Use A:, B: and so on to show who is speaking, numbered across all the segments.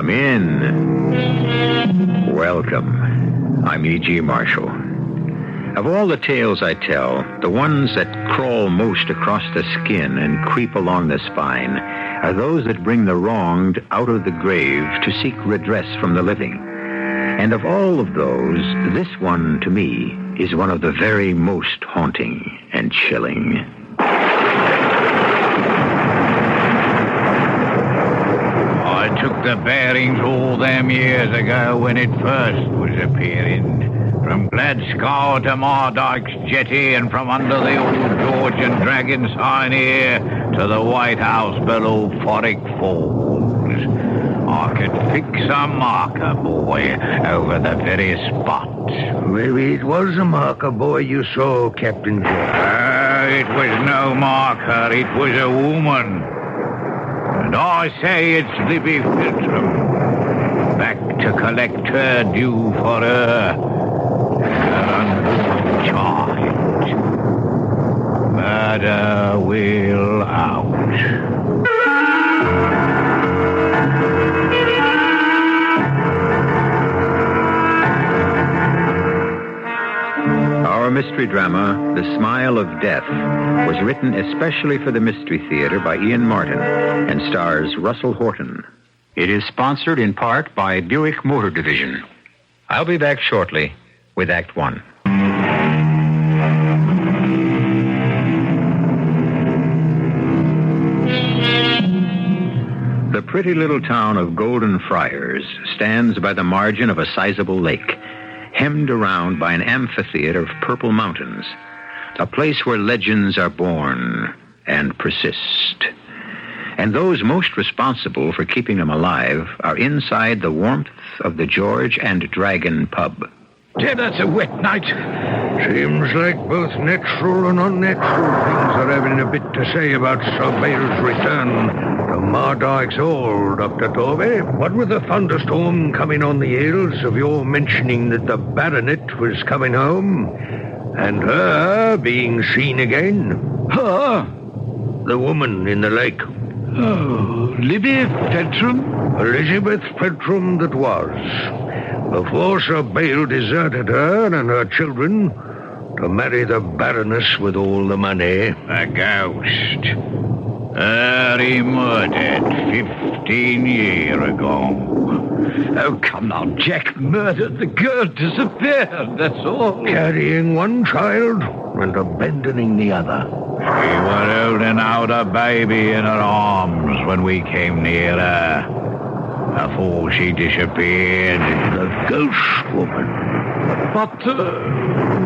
A: Come in. Welcome. I'm E.G. Marshall. Of all the tales I tell, the ones that crawl most across the skin and creep along the spine are those that bring the wronged out of the grave to seek redress from the living. And of all of those, this one, to me, is one of the very most haunting and chilling.
B: I took the bearings all them years ago when it first was appearing. From Gladskow to Mardyke's jetty, and from under the old George and Dragon sign here to the White House below Forrick Falls. I could fix a marker buoy over the very spot.
C: Maybe it was a marker buoy you saw, Captain George.
B: It was no marker, it was a woman. And I say it's Libby Filtrum, back to collect her due for her unborn child. Murder will out.
A: Our mystery drama, The Smile of Death, was written especially for the Mystery Theater by Ian Martin and stars Russell Horton. It is sponsored in part by Buick Motor Division. I'll be back shortly with Act One. The pretty little town of Golden Friars stands by the margin of a sizable lake, hemmed around by an amphitheater of purple mountains, a place where legends are born and persist. And those most responsible for keeping them alive are inside the warmth of the George and Dragon pub.
B: Yeah, that's a wet night.
C: Seems like both natural and unnatural things are having a bit to say about Sir Bale's return to Mardyke's Hall, Dr. Torby. What with the thunderstorm coming on the heels of your mentioning that the baronet was coming home, and her being seen again.
B: Her?
C: The woman in the lake.
B: Oh, Libby Feltram?
C: Elizabeth Feltram that was. Before Sir Bale deserted her and her children to marry the Baroness with all the money.
B: A ghost. Her he murdered 15 years ago. Oh, come now, Jack murdered the girl, disappeared, that's all.
C: Carrying one child and abandoning the other.
B: She was holding out a baby in her arms when we came near her, before she disappeared.
C: The ghost woman.
B: But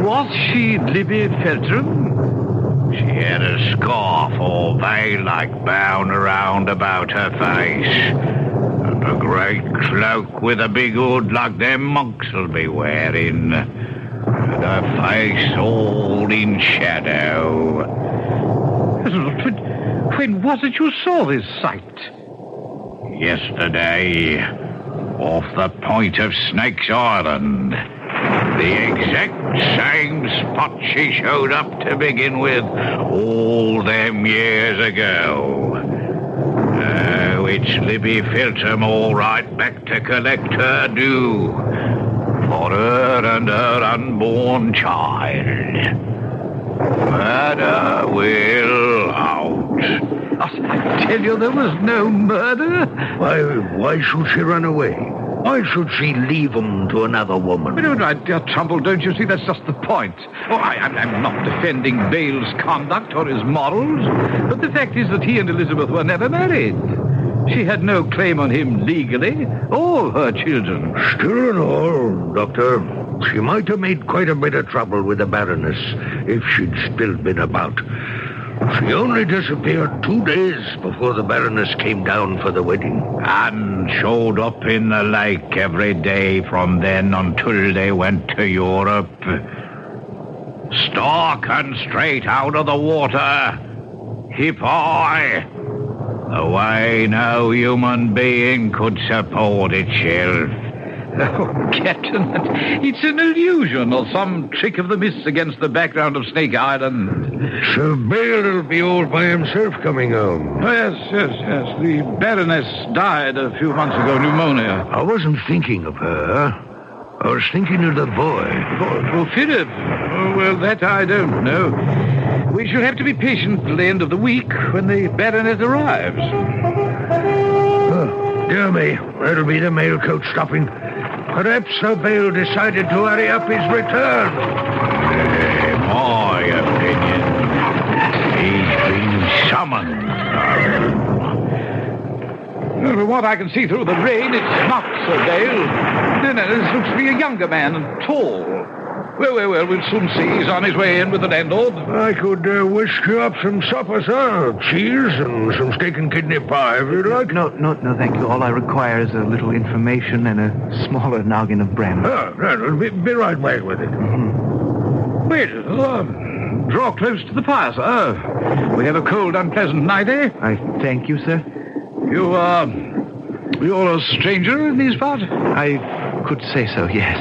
B: was she Libby Feltram? She had a scarf or veil-like bound around about her face, and a great cloak with a big hood like them monks will be wearing, and her face all in shadow. When was it you saw this sight? Yesterday, off the point of Snake's Island. The exact same spot she showed up to begin with all them years ago. Oh, it's Libby Filtram all right, back to collect her due for her and her unborn child. Murder will out. I tell you, there was no murder.
C: Why should she run away? Why should she leave him to another woman?
B: Dear Trumbull, don't you see? That's just the point. Oh, I'm not defending Bale's conduct or his morals, but the fact is that he and Elizabeth were never married. She had no claim on him legally, or her children.
C: Still and all, Doctor, she might have made quite a bit of trouble with the Baroness if she'd still been about. She only disappeared 2 days before the Baroness came down for the wedding.
B: And showed up in the lake every day from then until they went to Europe. Stark and straight out of the water. Hip high. The way no human being could support itself. Oh, Captain, it's an illusion or some trick of the mists against the background of Snake Island.
C: Sir Bale will be all by himself coming home.
B: Oh, yes. The Baroness died a few months ago, pneumonia.
C: I wasn't thinking of her. I was thinking of the boy.
B: For Philip? Oh, well, that I don't know. We shall have to be patient till the end of the week when the Baronet arrives.
C: Oh, dear me, that'll be the mail coach stopping. Perhaps Sir Bale decided to hurry up his return.
B: In my opinion, he's been summoned. Well, from what I can see through the rain, it's not Sir Bale. No, this looks to be a younger man and tall. Well, we'll soon see. He's on his way in with the landlord.
C: I could whisk you up some supper, sir. Cheese and some steak and kidney pie, if you'd like.
D: No, thank you. All I require is a little information and a smaller noggin of brandy.
C: Oh, right. We'll be right back with it.
D: Mm-hmm.
B: Wait, draw close to the fire, sir. We have a cold, unpleasant night, eh?
D: I thank you, sir.
B: You're a stranger in these parts?
D: I could say so, yes.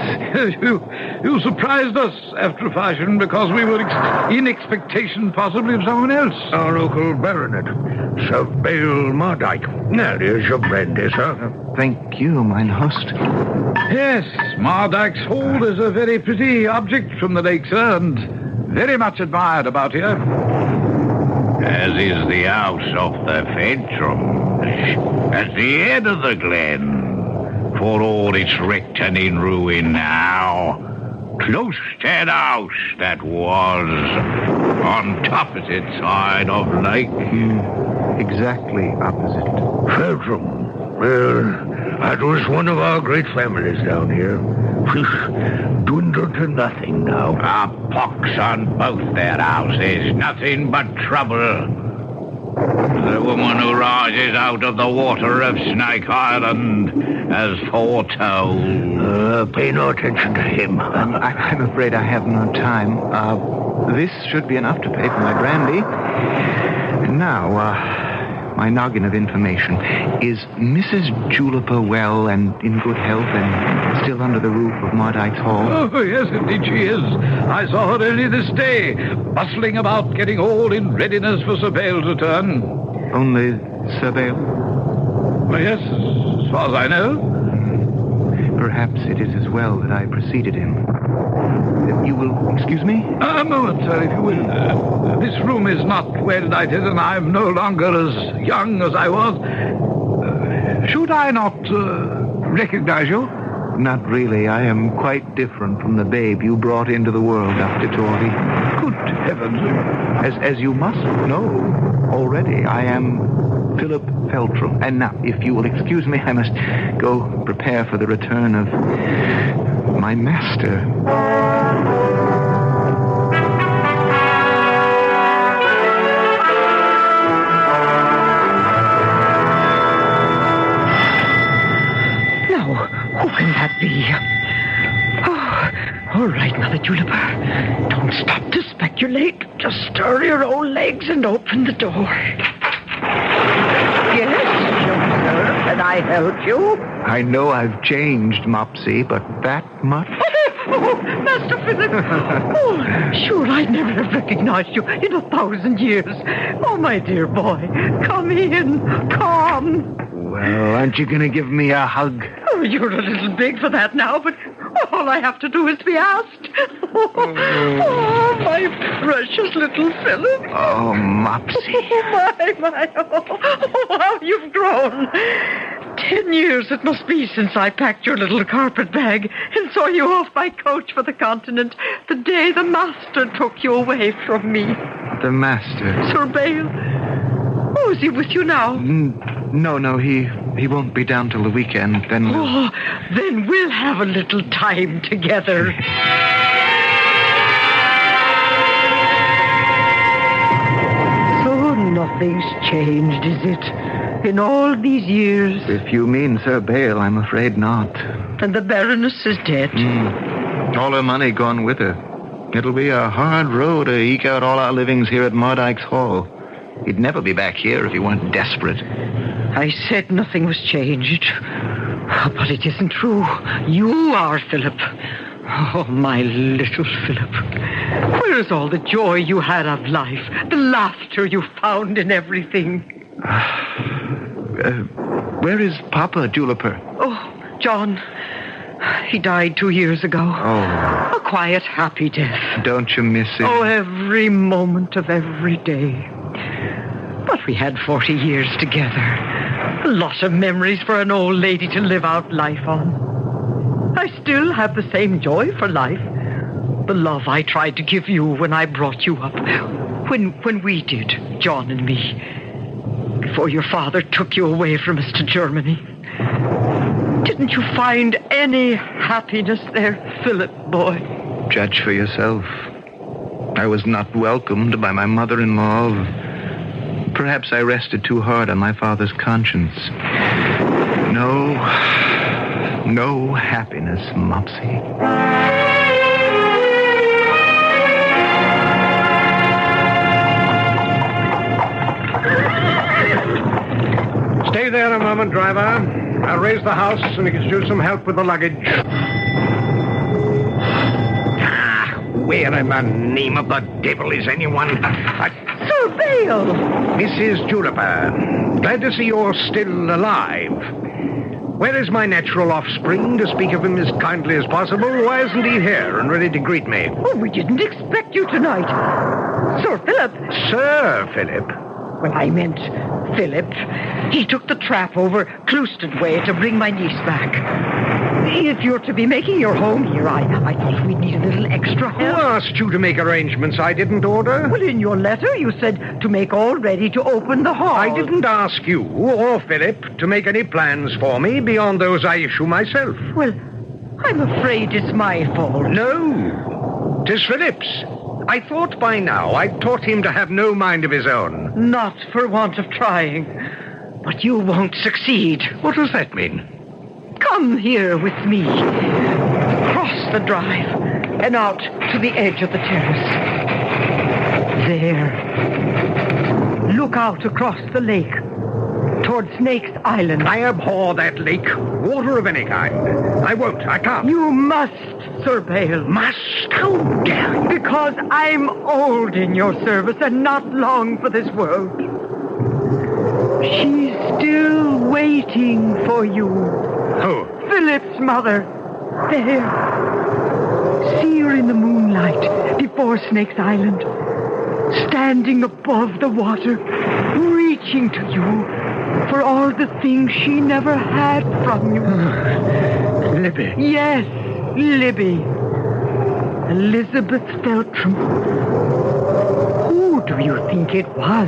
B: You surprised us after a fashion because we were in expectation possibly of someone else.
C: Our local baronet, Sir Bale Mardyke. Now, here's your brandy, sir.
D: Thank you, mine host.
B: Yes, Mardyke's Hold is a very pretty object from the lake, sir, and very much admired about here. As is the house of the Fentrum, at the end of the glen. For all its wrecked and in ruin now, close to the house that was on opposite side of lake.
D: Exactly opposite.
C: Feltram. Well, that was one of our great families down here. Dwindled to nothing now.
B: A pox on both their houses, nothing but trouble. The woman who rises out of the water of Snake Island has foretold.
C: Pay no attention to him.
D: I'm afraid I have no time. This should be enough to pay for my brandy. Now, my noggin of information. Is Mrs. Juliper well and in good health and still under the roof of Mardyke's Hall?
B: Oh, yes, indeed she is. I saw her early this day, bustling about, getting all in readiness for Sir Bale's return.
D: Only Sir Bale?
B: Well, yes, as far as I know.
D: Perhaps it is as well that I preceded him. You will excuse me?
B: A moment, sir, if you will. This room is not well lighted, and I'm no longer as young as I was. Should I not recognize you?
D: Not really. I am quite different from the babe you brought into the world, Dr. Torrey.
B: Good heavens.
D: As you must know already, I am Philip Feltram. And now, if you will excuse me, I must go prepare for the return of my master.
E: Who can that be? Oh, all right, Mother Juliper. Don't stop to speculate. Just stir your own legs and open the door. Yes, young sir. Can I help you?
D: I know I've changed, Mopsy, but that much?
E: Oh, Master Philip. Oh, sure, I'd never have recognized you in 1,000 years. Oh, my dear boy, come in. Come.
D: Well, aren't you going to give me a hug?
E: Oh, you're a little big for that now, but all I have to do is be asked. Oh, my precious little Philip.
D: Oh, Mopsy.
E: Oh, my. Oh, how you've grown. 10 years it must be since I packed your little carpet bag and saw you off my coach for the continent the day the master took you away from me.
D: The master?
E: Sir Bale. Oh, is he with you now?
D: No, he won't be down till the weekend. Then
E: then we'll have a little time together. So nothing's changed, is it? In all these years?
D: If you mean Sir Bale, I'm afraid not.
E: And the Baroness is dead?
D: All her money gone with her. It'll be a hard row to eke out all our livings here at Mardyke's Hall. He'd never be back here if he weren't desperate.
E: I said nothing was changed. But it isn't true. You are Philip. Oh, my little Philip. Where is all the joy you had of life? The laughter you found in everything?
D: Where is Papa, Juniper?
E: Oh, John. He died 2 years ago.
D: Oh.
E: A quiet, happy death.
D: Don't you miss him?
E: Oh, every moment of every day. But we had 40 years together. A lot of memories for an old lady to live out life on. I still have the same joy for life. The love I tried to give you when I brought you up. When we did, John and me. Before your father took you away from us to Germany. Didn't you find any happiness there, Philip, boy?
D: Judge for yourself. I was not welcomed by my mother-in-law. Perhaps I rested too hard on my father's conscience. No happiness, Mopsy.
C: Stay there a moment, driver. I'll raise the house and get you some help with the luggage. Where in the name of the devil is anyone?
E: Sir Bale!
C: Mrs. Juniper, glad to see you're still alive. Where is my natural offspring? To speak of him as kindly as possible. Why isn't he here and ready to greet me?
E: Oh, we didn't expect you tonight. Sir Philip.
C: Sir Philip?
E: Well, I meant Philip. He took the trap over Clouston Way to bring my niece back. If you're to be making your home here, I thought we'd need a little extra
C: Who
E: help.
C: asked you to make arrangements I didn't order?
E: Well, in your letter, you said to make all ready to open the hall.
C: I didn't ask you or Philip to make any plans for me beyond those I issue myself.
E: Well, I'm afraid it's my fault.
C: No, 'tis Philip's. I thought by now I'd taught him to have no mind of his own.
E: Not for want of trying. But you won't succeed.
C: What does that mean?
E: Come here with me. Cross the drive and out to the edge of the terrace. There. Look out across the lake toward Snake's Island.
C: I abhor that lake. Water of any kind. I won't. I can't.
E: You must, Sir Bale.
C: Must? How dare you?
E: Because I'm old in your service and not long for this world. She's still waiting for you.
C: Who?
E: Philip's mother. There. See her in the moonlight before Snake's Island. Standing above the water, reaching to you for all the things she never had from you.
C: Libby.
E: Yes, Libby. Elizabeth Feltram. Who do you think it was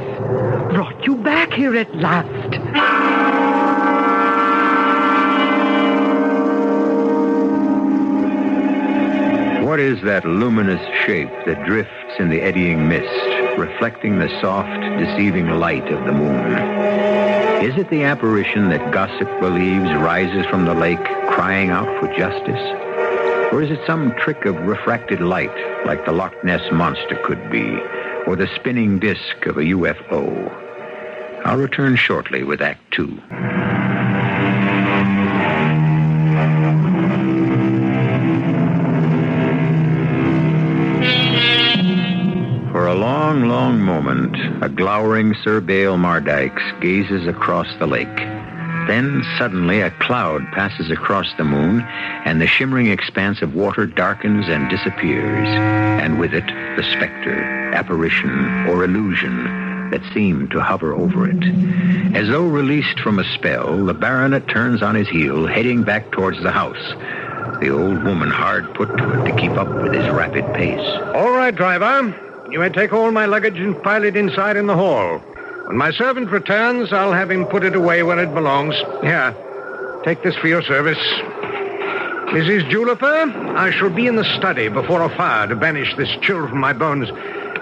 E: brought you back here at last?
A: What is that luminous shape that drifts in the eddying mist, reflecting the soft, deceiving light of the moon? Is it the apparition that gossip believes rises from the lake, crying out for justice? Or is it some trick of refracted light, like the Loch Ness Monster could be, or the spinning disk of a UFO? I'll return shortly with Act 2. For a long, long moment, a glowering Sir Bale Mardyke gazes across the lake. Then, suddenly, a cloud passes across the moon, and the shimmering expanse of water darkens and disappears, and with it, the specter, apparition, or illusion that seemed to hover over it. As though released from a spell, the baronet turns on his heel, heading back towards the house, the old woman hard put to it to keep up with his rapid pace.
C: All right, driver. You may take all my luggage and pile it inside in the hall. When my servant returns, I'll have him put it away where it belongs. Here, take this for your service. Mrs. Juniper, I shall be in the study before a fire to banish this chill from my bones.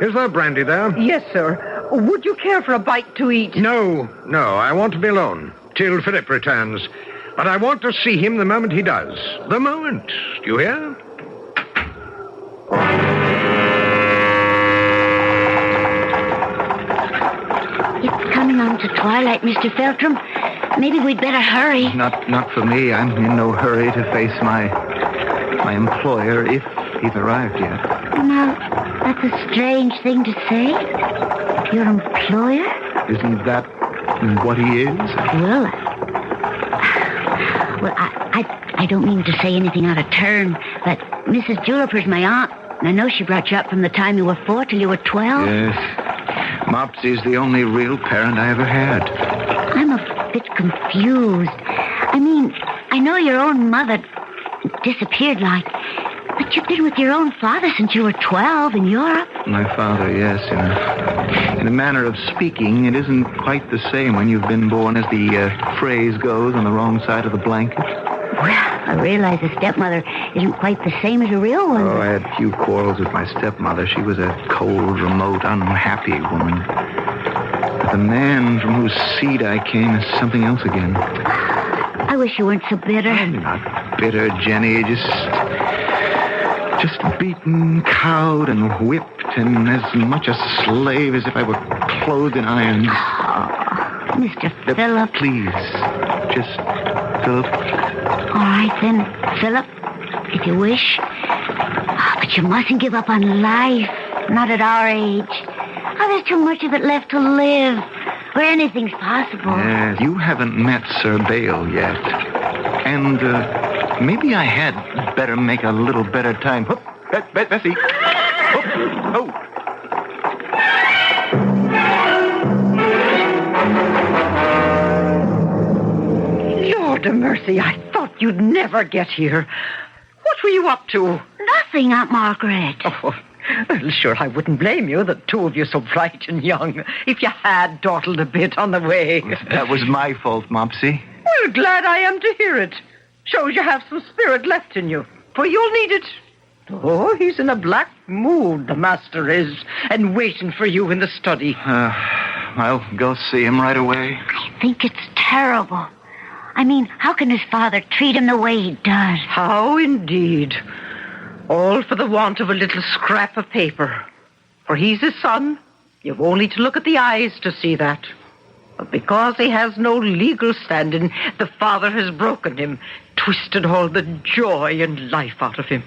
C: Is there brandy there?
E: Yes, sir. Would you care for a bite to eat?
C: No, I want to be alone till Philip returns. But I want to see him the moment he does. The moment. Do you hear?
F: It's coming on to twilight, Mr. Feltram. maybe we'd better hurry.
D: Not for me. I'm in no hurry to face my employer, if he's arrived yet.
F: Now, that's a strange thing to say. Your employer?
D: Isn't that what he is?
F: Well, I don't mean to say anything out of turn, but Mrs. Juliper's my aunt. And I know she brought you up from the time you were 4 till you were 12.
D: Yes. Mopsy's the only real parent I ever had.
F: I'm a bit confused. I mean, I know your own mother disappeared but you've been with your own father since you were 12 in Europe.
D: My father, yes. In a manner of speaking, it isn't quite the same when you've been born, as the phrase goes, on the wrong side of the blanket.
F: Well, I realize a stepmother isn't quite the same as a real one.
D: Oh, I had few quarrels with my stepmother. She was a cold, remote, unhappy woman. But the man from whose seed I came is something else again.
F: I wish you weren't so bitter.
D: I'm not bitter, Jenny. Just beaten, cowed, and whipped, and as much a slave as if I were clothed in irons.
F: Oh, Mr. Philip.
D: Please, just Philip.
F: All right, then, Philip, if you wish. But you mustn't give up on life. Not at our age. There's too much of it left to live, where anything's possible.
D: Yes, you haven't met Sir Bale yet. And maybe I had better make a little better time. Hoop, Bessie. Oh.
E: Lord of mercy, I thought you'd never get here. What were you up to?
F: Nothing, Aunt Margaret.
E: Oh, well, sure, I wouldn't blame you, the two of you so bright and young, if you had dawdled a bit on the way.
D: That was my fault, Mopsy.
E: Well, glad I am to hear it. Shows you have some spirit left in you, for you'll need it. Oh, he's in a black mood, the master is, and waiting for you in the study.
D: I'll go see him right away.
F: I think it's terrible. I mean, how can his father treat him the way he does?
E: How indeed. All for the want of a little scrap of paper. For he's his son. You've only to look at the eyes to see that. But because he has no legal standing, the father has broken him, twisted all the joy and life out of him.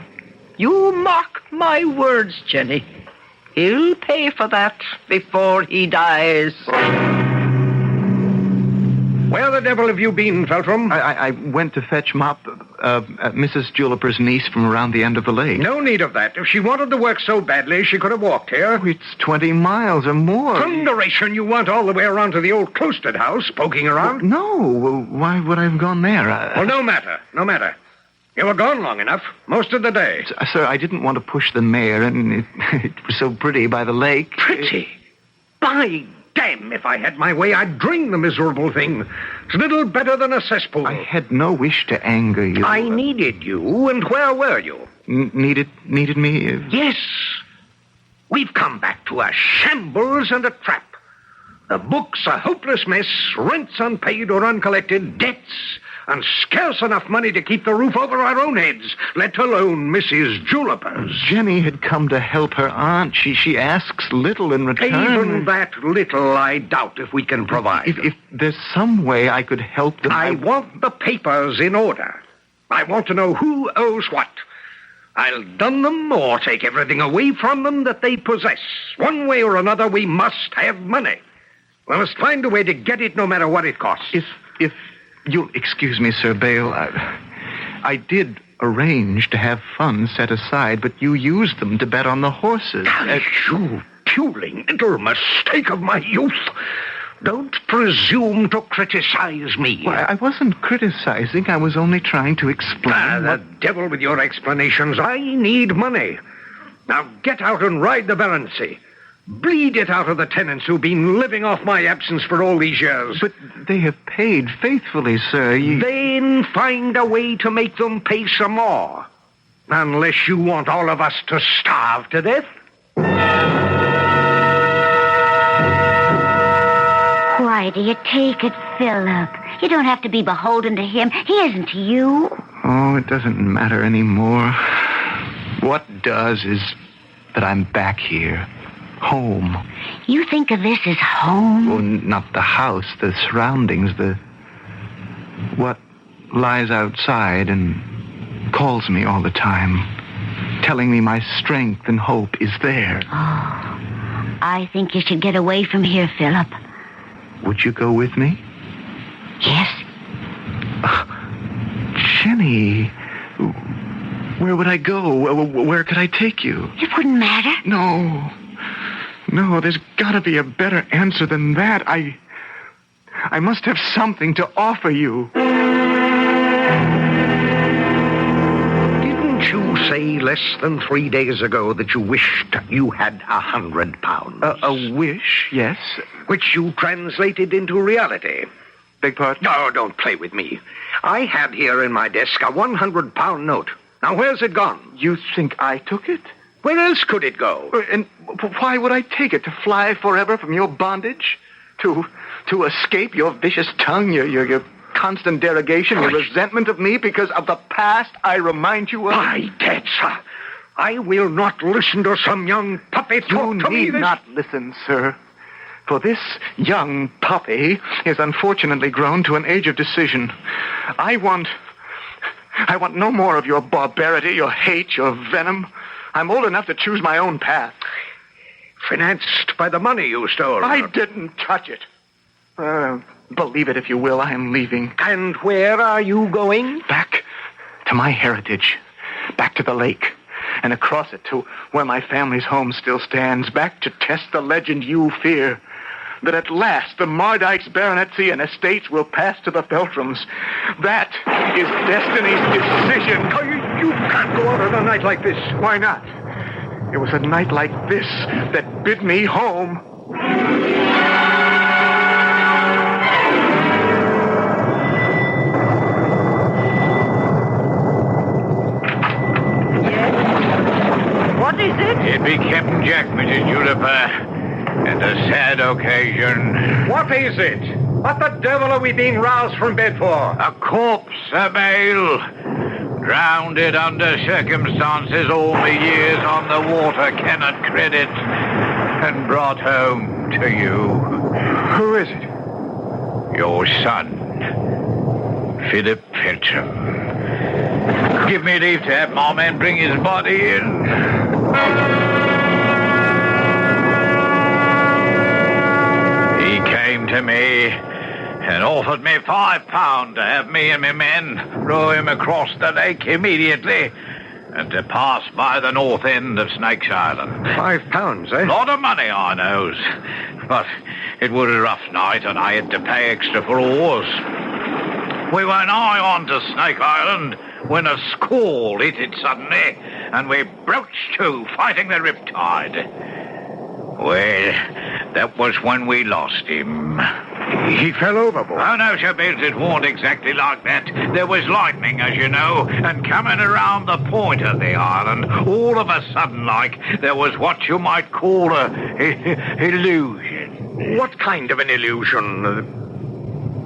E: You mark my words, Jenny. He'll pay for that before he dies.
C: Where the devil have you been, Feltram?
D: I went to fetch Mrs. Juliper's niece from around the end of the lake.
C: No need of that. If she wanted the work so badly, she could have walked here.
D: It's 20 miles or more.
C: Thunderation, you want all the way around to the old cloistered house, poking around?
D: No. Well, why would I have gone there?
C: Well, no matter. You were gone long enough, most of the day.
D: Sir, I didn't want to push the mare, and it was so pretty by the lake.
C: Pretty? By damn, if I had my way, I'd drain the miserable thing. It's little better than a cesspool.
D: I had no wish to anger you.
C: I needed you, and where were you?
D: Needed me?
C: Yes. We've come back to a shambles and a trap. The book's a hopeless mess, rents unpaid or uncollected, debts, and scarce enough money to keep the roof over our own heads, let alone Mrs. Juliper's.
D: Jenny had come to help her aunt. She asks little in return.
C: Even that little I doubt if we can provide.
D: If there's some way I could help them...
C: I want the papers in order. I want to know who owes what. I'll dun them or take everything away from them that they possess. One way or another, we must have money. We must find a way to get it no matter what it costs.
D: If you'll excuse me, Sir Bale, I did arrange to have funds set aside, but you used them to bet on the horses.
C: You puling little mistake of my youth. Don't presume to criticize me.
D: Well, I wasn't criticizing. I was only trying to explain.
C: The devil with your explanations. I need money. Now get out and ride the Baroncy. Bleed it out of the tenants who've been living off my absence for all these years.
D: But they have paid faithfully, sir.
C: Then find a way to make them pay some more. Unless you want all of us to starve to death.
F: Why do you take it, Philip? You don't have to be beholden to him. He isn't to you.
D: Oh, it doesn't matter anymore. What does is that I'm back here. Home.
F: You think of this as home?
D: Well, not the house, the surroundings, the what lies outside and calls me all the time, telling me my strength and hope is there.
F: Oh, I think you should get away from here, Philip.
D: Would you go with me?
F: Yes.
D: Jenny, where would I go? Where could I take you?
F: It wouldn't matter.
D: No, there's got to be a better answer than that. I must have something to offer you.
C: Didn't you say less than 3 days ago that you wished you had £100?
D: A wish, yes.
C: Which you translated into reality.
D: Beg pardon?
C: No, don't play with me. I had here in my desk a £100 note. Now, where's it gone?
D: You think I took it?
C: Where else could it go?
D: And why would I take it? To fly forever from your bondage? To escape your vicious tongue, your constant derogation, your resentment of me because of the past I remind you of?
C: By dead, sir. I will not listen to some young puppy talk to me.
D: You need not listen, sir. For this young puppy is unfortunately grown to an age of decision. I want no more of your barbarity, your hate, your venom. I'm old enough to choose my own path.
C: Financed by the money you stole.
D: I didn't touch it. Believe it if you will, I am leaving.
C: And where are you going?
D: Back to my heritage. Back to the lake. And across it to where my family's home still stands. Back to test the legend you fear. That at last the Mardykes' baronetcy and estates will pass to the Feltrams. That is destiny's decision.
C: You can't go out on a night like this.
D: Why not? It was a night like this that bid me home.
E: Yes? What is it?
B: It be Captain Jack, Mrs. Juniper. And a sad occasion.
C: What is it? What the devil are we being roused from bed for?
B: A corpse, Sir Bale. Drowned it under circumstances all the years on the water cannot credit. And brought home to you.
D: Who is it?
B: Your son, Philip Feltram. Give me leave to have my men bring his body in. He came to me and offered me £5 to have me and my men row him across the lake immediately and to pass by the north end of Snake's Island.
C: £5, eh?
B: Lot of money, I knows. But it was a rough night and I had to pay extra for oars. We were nigh on to Snake Island when a squall hit it suddenly and we broached to, fighting the riptide. Well, that was when we lost him.
C: He fell overboard.
B: Oh, no, Sir Bale, it wasn't exactly like that. There was lightning, as you know, and coming around the point of the island, all of a sudden, like, there was what you might call a illusion.
C: What kind of an illusion?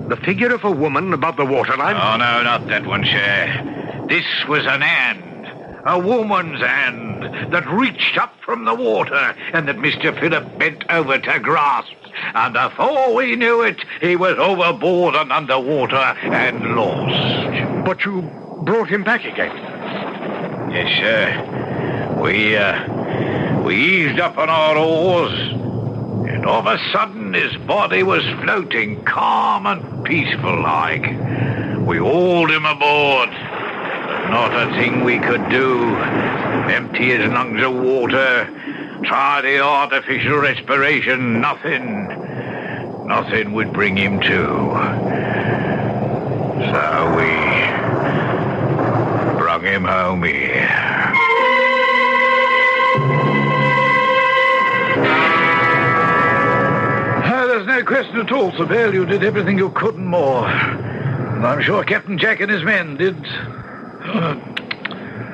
C: The figure of a woman above the waterline?
B: Oh, no, not that one, sir. This was an hand. A woman's hand that reached up from the water and that Mr. Philip bent over to grasp. And before we knew it, he was overboard and underwater and lost.
C: But you brought him back again?
B: Yes, sir. We eased up on our oars, and all of a sudden his body was floating calm and peaceful like. We hauled him aboard. Not a thing we could do. Empty his lungs of water. Try the artificial respiration. Nothing would bring him to. So we brought him home here.
G: There's no question at all, Sir Bale. You did everything you could and more. And I'm sure Captain Jack and his men did.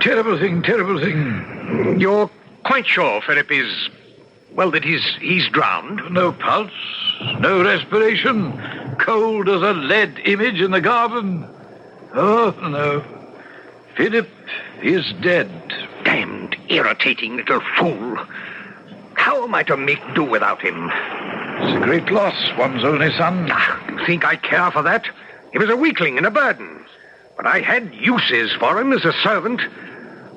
G: Terrible thing.
C: You're quite sure Philip is... well, that he's drowned?
G: No pulse, no respiration, cold as a lead image in the garden. Oh, no. Philip is dead.
C: Damned irritating little fool. How am I to make do without him?
G: It's a great loss, one's only son.
C: You think I care for that? He was a weakling and a burden. But I had uses for him as a servant.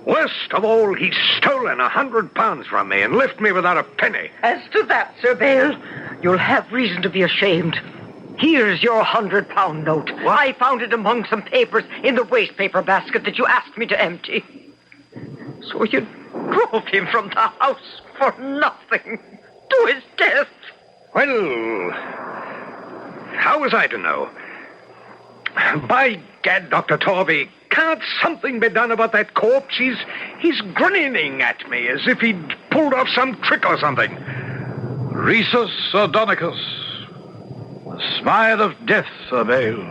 C: Worst of all, he's stolen £100 from me and left me without a penny.
E: As to that, Sir Bale, you'll have reason to be ashamed. Here's your £100 note. What? I found it among some papers in the waste paper basket that you asked me to empty. So you drove him from the house for nothing, to his death.
C: Well, how was I to know? By gad, Dr. Torby, can't something be done about that corpse? He's grinning at me as if he'd pulled off some trick or something.
G: Rhesus Sardonicus, the smile of death, Sir Bale.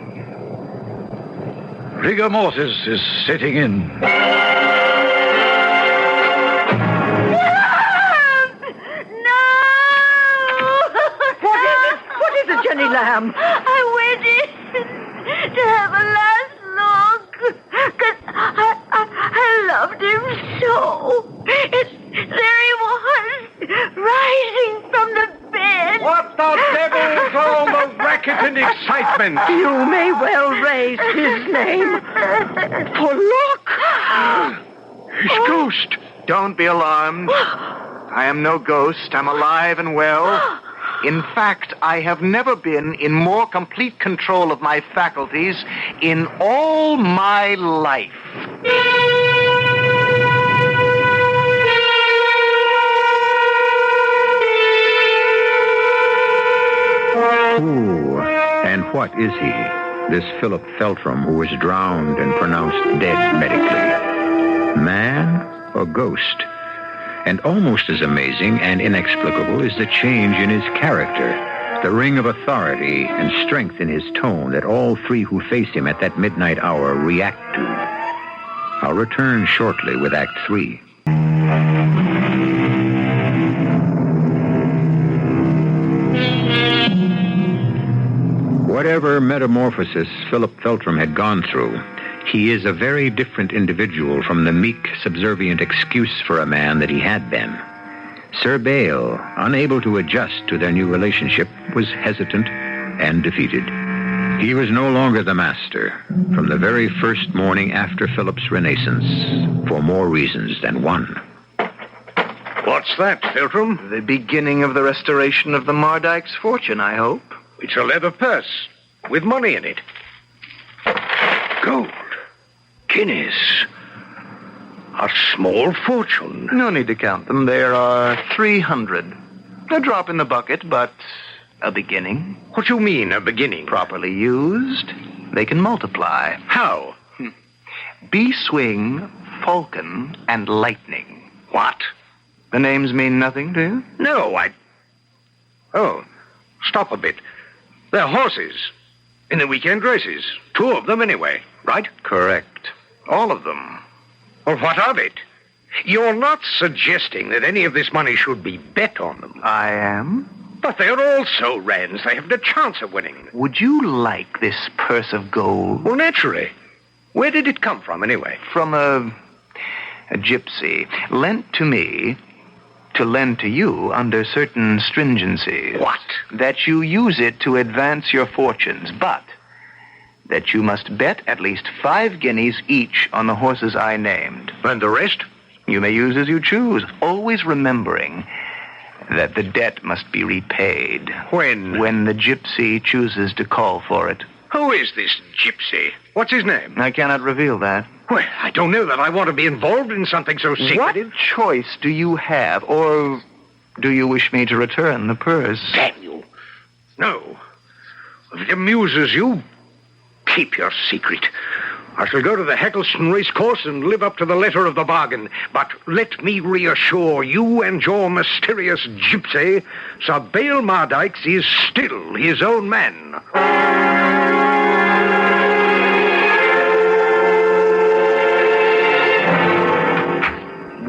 G: Rigor mortis is setting in.
E: What is it, Jenny Lamb?
F: I went in to have a last look, because I loved him so. There he was, rising from the bed.
C: What the devil's all the racket and excitement?
E: You may well raise his name. For look!
C: His ghost.
D: Don't be alarmed. I am no ghost. I'm alive and well. In fact, I have never been in more complete control of my faculties in all my life.
A: Who and what is he, this Philip Feltram who was drowned and pronounced dead medically? Man or ghost? And almost as amazing and inexplicable is the change in his character, the ring of authority and strength in his tone that all three who face him at that midnight hour react to. I'll return shortly with Act 3. Whatever metamorphosis Philip Feltram had gone through, he is a very different individual from the meek, subservient excuse for a man that he had been. Sir Bale, unable to adjust to their new relationship, was hesitant and defeated. He was no longer the master from the very first morning after Philip's renaissance, for more reasons than one.
C: What's that, Feltram?
D: The beginning of the restoration of the Mardykes' fortune, I hope.
C: It's a leather purse with money in it. Gold. Guineas. A small fortune.
D: No need to count them. There are 300. A drop in the bucket, but a beginning.
C: What do you mean, a beginning?
D: Properly used, they can multiply.
C: How?
D: B-swing, falcon, and lightning.
C: What?
D: The names mean nothing to you?
C: No, Oh, stop a bit. They're horses. In the weekend races. 2 of them anyway, right?
D: Correct. All of them.
C: Well, what of it? You're not suggesting that any of this money should be bet on them.
D: I am.
C: But they're also Rands. They have no chance of winning.
D: Would you like this purse of gold?
C: Well, naturally. Where did it come from, anyway?
D: From a gypsy. Lent to me to lend to you under certain stringencies.
C: What?
D: That you use it to advance your fortunes, but that you must bet at least 5 guineas each on the horses I named.
C: And the rest?
D: You may use as you choose, always remembering that the debt must be repaid.
C: When?
D: When the gypsy chooses to call for it.
C: Who is this gypsy? What's his name?
D: I cannot reveal that.
C: Well, I don't know that I want to be involved in something so secretive.
D: What choice do you have, or do you wish me to return the purse?
C: Damn you. No. If it amuses you, keep your secret. I shall go to the Heckleston racecourse and live up to the letter of the bargain. But let me reassure you and your mysterious gypsy, Sir Bale Mardyke is still his own man.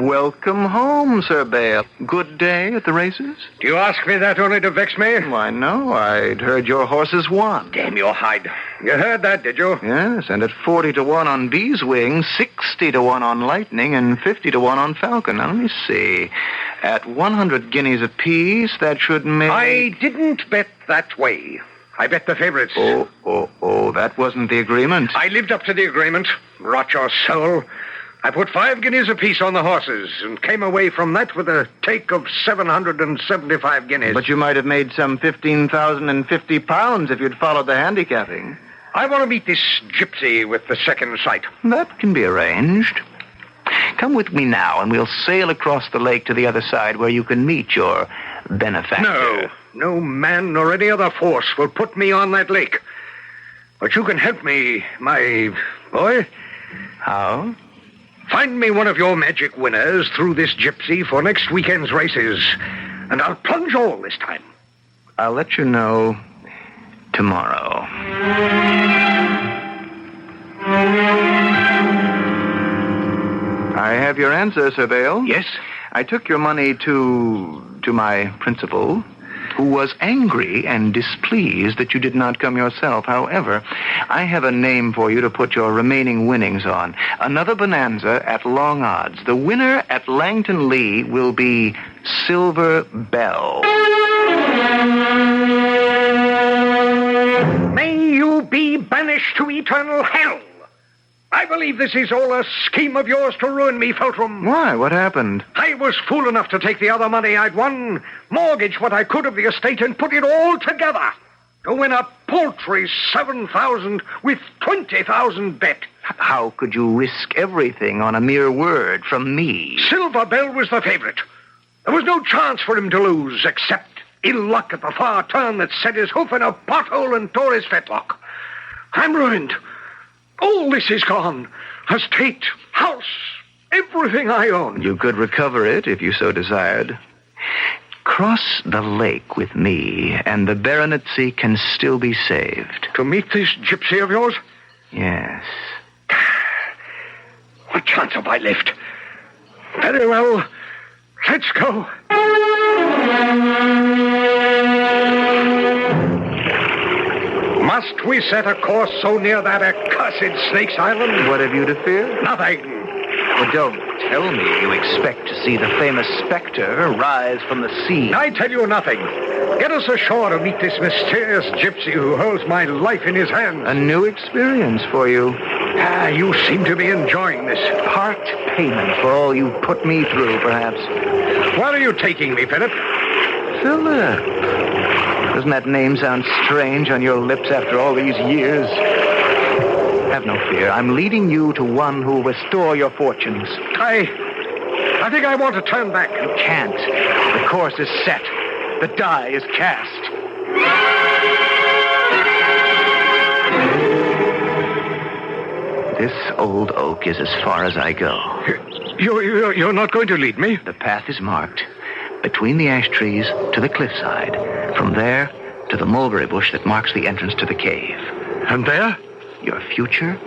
D: Welcome home, Sir Bale. Good day at the races?
C: Do you ask me that only to vex me?
D: Why, no. I'd heard your horses won.
C: Damn your hide. You heard that, did you?
D: Yes, and at 40 to 1 on Bee's Wing, 60 to 1 on Lightning, and 50 to 1 on Falcon. Now, let me see. At 100 guineas apiece, that should make...
C: I didn't bet that way. I bet the favorites.
D: Oh, that wasn't the agreement.
C: I lived up to the agreement. Rot your soul. I put 5 guineas apiece on the horses and came away from that with a take of 775 guineas.
D: But you might have made some 15,050 pounds if you'd followed the handicapping.
C: I want to meet this gypsy with the second sight.
D: That can be arranged. Come with me now, and we'll sail across the lake to the other side where you can meet your benefactor.
C: No man nor any other force will put me on that lake. But you can help me, my boy.
D: How?
C: Find me one of your magic winners through this gypsy for next weekend's races, and I'll plunge all this time.
D: I'll let you know tomorrow. I have your answer, Sir Bale.
C: Yes?
D: I took your money to my principal, who was angry and displeased that you did not come yourself. However, I have a name for you to put your remaining winnings on. Another bonanza at long odds. The winner at Langton Lee will be Silver Bell.
C: May you be banished to eternal hell. I believe this is all a scheme of yours to ruin me, Feltram.
D: Why? What happened?
C: I was fool enough to take the other money I'd won, mortgage what I could of the estate, and put it all together to win a paltry 7,000 with 20,000 bet.
D: How could you risk everything on a mere word from me?
C: Silver Bell was the favorite. There was no chance for him to lose, except ill luck at the far turn that set his hoof in a pothole and tore his fetlock. I'm ruined. All this is gone. Estate, house, everything I own.
D: You could recover it if you so desired. Cross the lake with me, and the baronetcy can still be saved.
C: To meet this gypsy of yours?
D: Yes.
C: What chance have I left? Very well. Let's go. Must we set a course so near that accursed Snake's Island?
D: What have you to fear?
C: Nothing.
D: Well, don't tell me you expect to see the famous specter rise from the sea.
C: I tell you nothing. Get us ashore to meet this mysterious gypsy who holds my life in his hands.
D: A new experience for you.
C: You seem to be enjoying this.
D: Part payment for all you put me through, perhaps.
C: Where are you taking me, Philip?
D: Philip. Doesn't that name sound strange on your lips after all these years? Have no fear. I'm leading you to one who will restore your fortunes.
C: I think I want to turn back.
D: You can't. The course is set. The die is cast. This old oak is as far as I go.
C: You're not going to lead me?
D: The path is marked. Between the ash trees to the cliffside. From there to the mulberry bush that marks the entrance to the cave.
C: And there?
D: Your future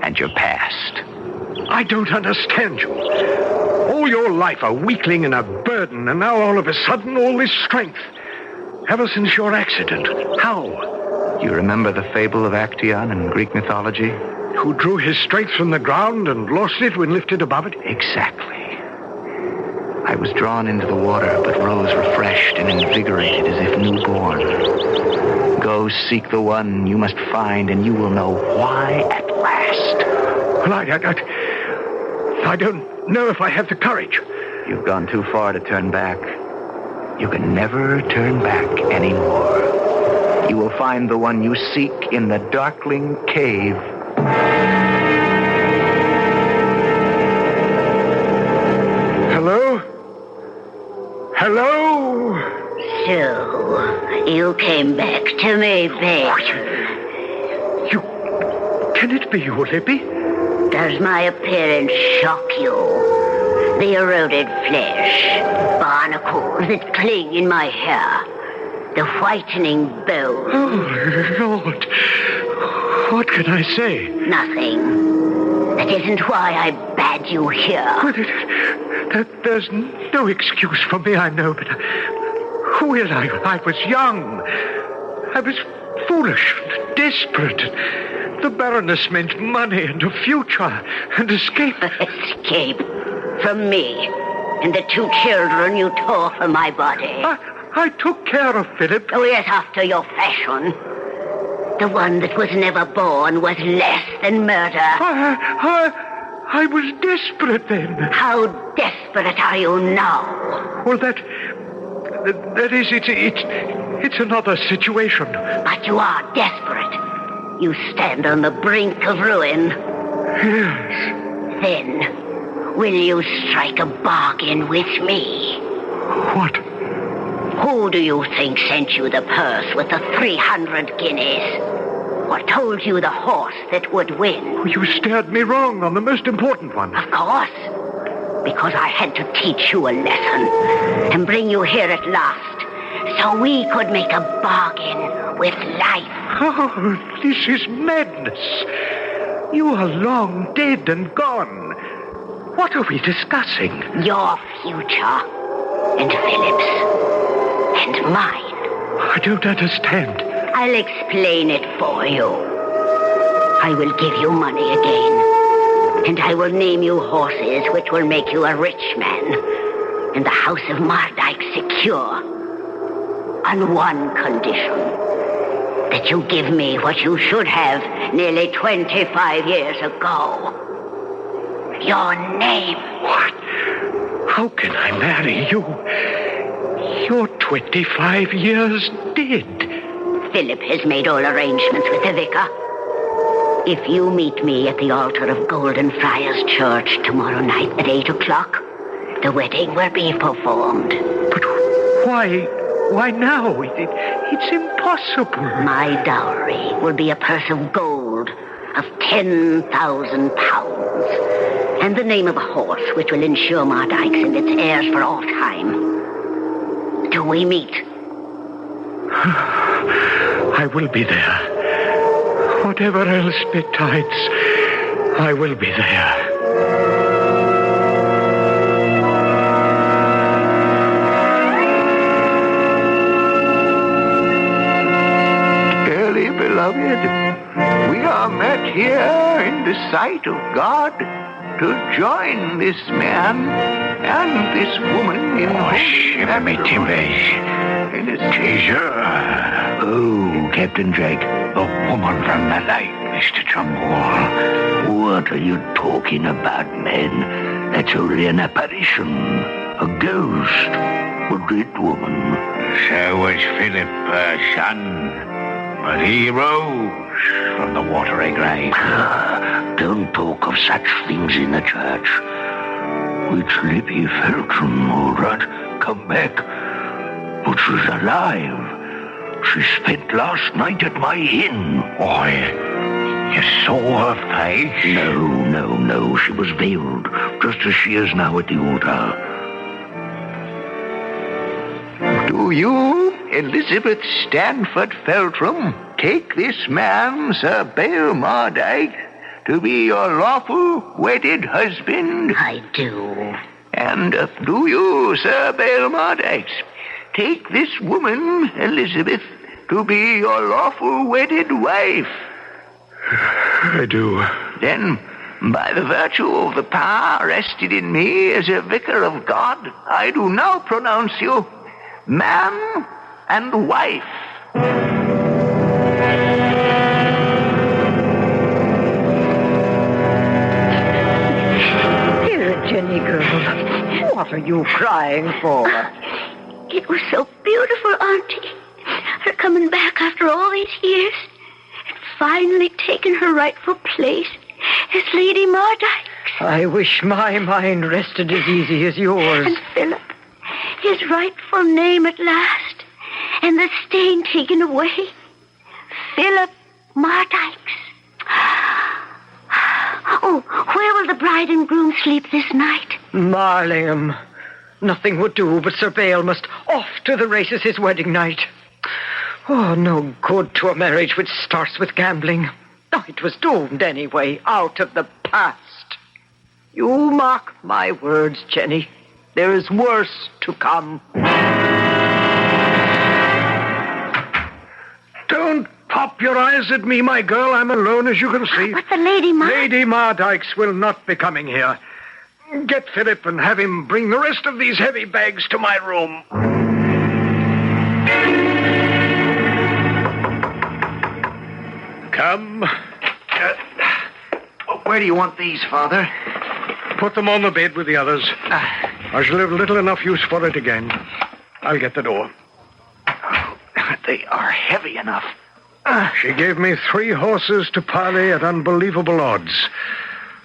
D: and your past.
C: I don't understand you. All your life a weakling and a burden, and now all of a sudden all this strength. Ever since your accident. How?
D: You remember the fable of Actaeon in Greek mythology?
C: Who drew his strength from the ground and lost it when lifted above it?
D: Exactly. I was drawn into the water, but rose refreshed and invigorated as if newborn. Go seek the one you must find, and you will know why at last.
C: Well, I don't know if I have the courage.
D: You've gone too far to turn back. You can never turn back anymore. You will find the one you seek in the darkling cave.
C: Hello? Hello?
F: So, you came back to me, babe.
C: Can it be you, Libby?
F: Does my appearance shock you? The eroded flesh, barnacles that cling in my hair, the whitening bones.
C: Oh, Lord. What can I say?
F: Nothing. That isn't why I bade you here.
C: Well, there's no excuse for me, I know, but Will, I was young. I was foolish and desperate. The Baroness meant money and a future and escape.
F: Escape from me and the two children you tore from my body.
C: I took care of Philip.
F: Oh, yes, after your fashion. The one that was never born was less than murder.
C: I was desperate then.
F: How desperate are you now?
C: Well, that is, it's another situation.
F: But you are desperate. You stand on the brink of ruin.
C: Yes.
F: Then, will you strike a bargain with me?
C: What?
F: Who do you think sent you the purse with the 300 guineas? Or told you the horse that would win?
C: You stared me wrong on the most important one.
F: Of course. Because I had to teach you a lesson and bring you here at last so we could make a bargain with life.
C: Oh, this is madness. You are long dead and gone. What are we discussing?
F: Your future and Philip's and mine.
C: I don't understand.
F: I'll explain it for you. I will give you money again, and I will name you horses which will make you a rich man, and the house of Mardyke secure, on one condition, that you give me what you should have nearly 25 years ago. Your name.
C: What? How can I marry you? You're 25 years dead.
F: Philip has made all arrangements with the vicar. If you meet me at the altar of Golden Friars Church tomorrow night at 8 o'clock, the wedding will be performed.
C: But why now? It's impossible.
F: My dowry will be a purse of gold of 10,000 pounds, and the name of a horse which will ensure Mardyke's and its heirs for all time. Do we meet?
C: I will be there. Whatever else betides, I will be there.
D: Dearly beloved, we are met here in the sight of God to join this man and this woman in
B: Shiver me timbers. Teaser.
H: Oh, Captain Jack.
B: The woman from the lake, Mr. Trumbull.
H: What are you talking about, man? That's only an apparition. A ghost. A dead woman.
B: So was Philip, her son. But he rose from the watery grave.
H: Don't talk of such things in the church. It's Libby Felton, all right. Come back. But she's alive. She spent last night at my inn.
B: Why, you saw her face?
H: No. She was veiled, just as she is now at the altar.
D: Do you, Elizabeth Stanford Feltram, take this man, Sir Bale Mardyke, to be your lawful wedded husband?
F: I do.
D: And do you, Sir Bale Mardyke, take this woman, Elizabeth, to be your lawful wedded wife?
C: I do.
D: Then, by the virtue of the power rested in me as a vicar of God, I do now pronounce you man and wife.
E: Here, Jenny girl. What are you crying for?
F: It was so beautiful, Auntie. Her coming back after all these years and finally taking her rightful place as Lady Mardyke.
E: I wish my mind rested as easy as yours.
F: And Philip, his rightful name at last, and the stain taken away. Philip Mardyke's. Oh, where will the bride and groom sleep this night?
E: Marlingham. Nothing would do, but Sir Bale must off to the races his wedding night. Oh, no good to a marriage which starts with gambling. Oh, it was doomed anyway, out of the past. You mark my words, Jenny. There is worse to come.
C: Don't pop your eyes at me, my girl. I'm alone, as you can see.
F: But the Lady
C: Lady Mardyke's will not be coming here. Get Philip and have him bring the rest of these heavy bags to my room. Come.
D: Where do you want these, Father?
C: Put them on the bed with the others. I shall have little enough use for it again. I'll get the door.
D: They are heavy enough.
C: She gave me 3 horses to parley at unbelievable odds,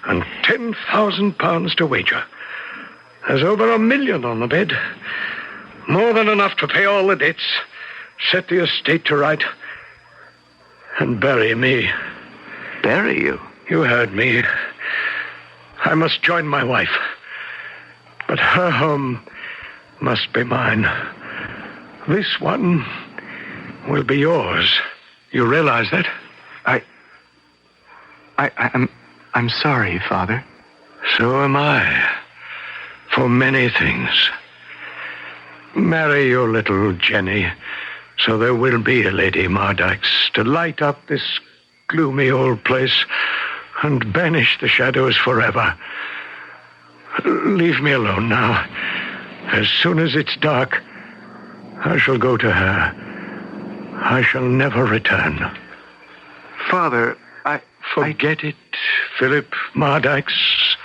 C: and £10,000 to wager. There's over $1 million on the bed. More than enough to pay all the debts, set the estate to right, and bury me.
D: Bury you?
C: You heard me. I must join my wife. But her home must be mine. This one will be yours. You realize that?
D: I'm sorry, Father.
C: So am I. For many things. Marry your little Jenny, so there will be a Lady Mardykes to light up this gloomy old place and banish the shadows forever. Leave me alone now. As soon as it's dark, I shall go to her. I shall never return.
D: Father,
C: Forget it, Philip Mardykes.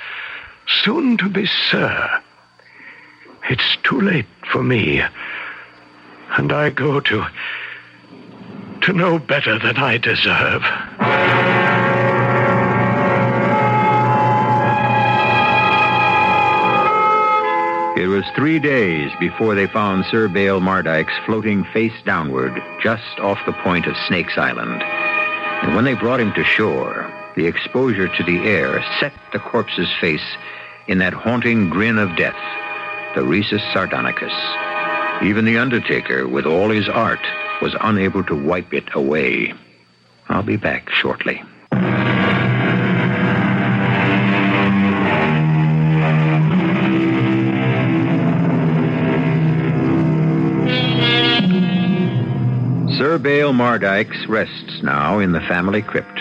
C: Soon to be Sir. It's too late for me. And I go to know better than I deserve.
A: It was 3 days before they found Sir Bale Mardyke floating face downward just off the point of Snake's Island. And when they brought him to shore, the exposure to the air set the corpse's face in that haunting grin of death, the Rhesus Sardonicus. Even the undertaker, with all his art, was unable to wipe it away. I'll be back shortly. Sir Bale Mardyke rests now in the family crypt,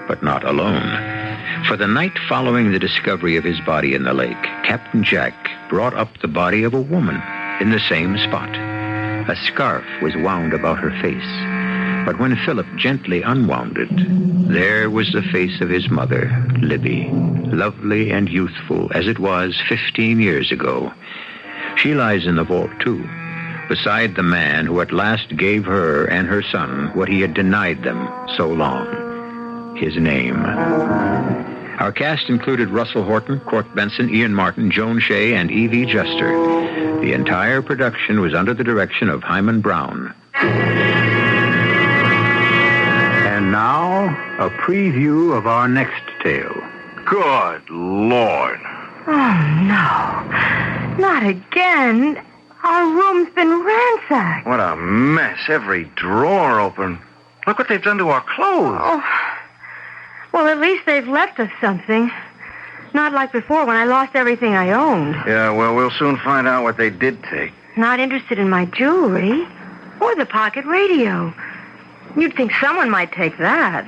A: but not alone. For the night following the discovery of his body in the lake, Captain Jack brought up the body of a woman in the same spot. A scarf was wound about her face, but when Philip gently unwound it, there was the face of his mother, Libby, lovely and youthful as it was 15 years ago. She lies in the vault, too, beside the man who at last gave her and her son what he had denied them so long, his name. Our cast included Russell Horton, Court Benson, Ian Martin, Joan Shea, and Evie Juster. The entire production was under the direction of Hyman Brown. And now, a preview of our next tale.
D: Good Lord.
I: Oh, no. Not again. Our room's been ransacked.
D: What a mess. Every drawer open. Look what they've done to our clothes.
I: Oh. Well, at least they've left us something. Not like before when I lost everything I owned.
D: Yeah, well, we'll soon find out what they did take.
I: Not interested in my jewelry. Or the pocket radio. You'd think someone might take that.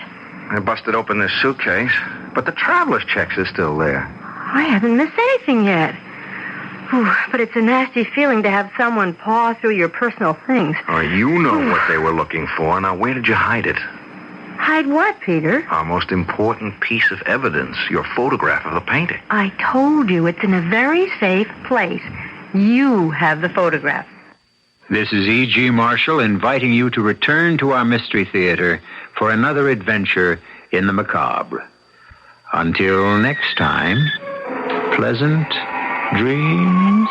D: I busted open this suitcase, but the traveler's checks are still there.
I: I haven't missed anything yet. Whew, but it's a nasty feeling to have someone paw through your personal things.
D: Oh, you know what they were looking for. Now, where did you hide it?
I: Hide what, Peter?
D: Our most important piece of evidence, your photograph of the painting.
I: I told you it's in a very safe place. You have the photograph.
A: This is E.G. Marshall inviting you to return to our Mystery Theater for another adventure in the macabre. Until next time, pleasant dreams.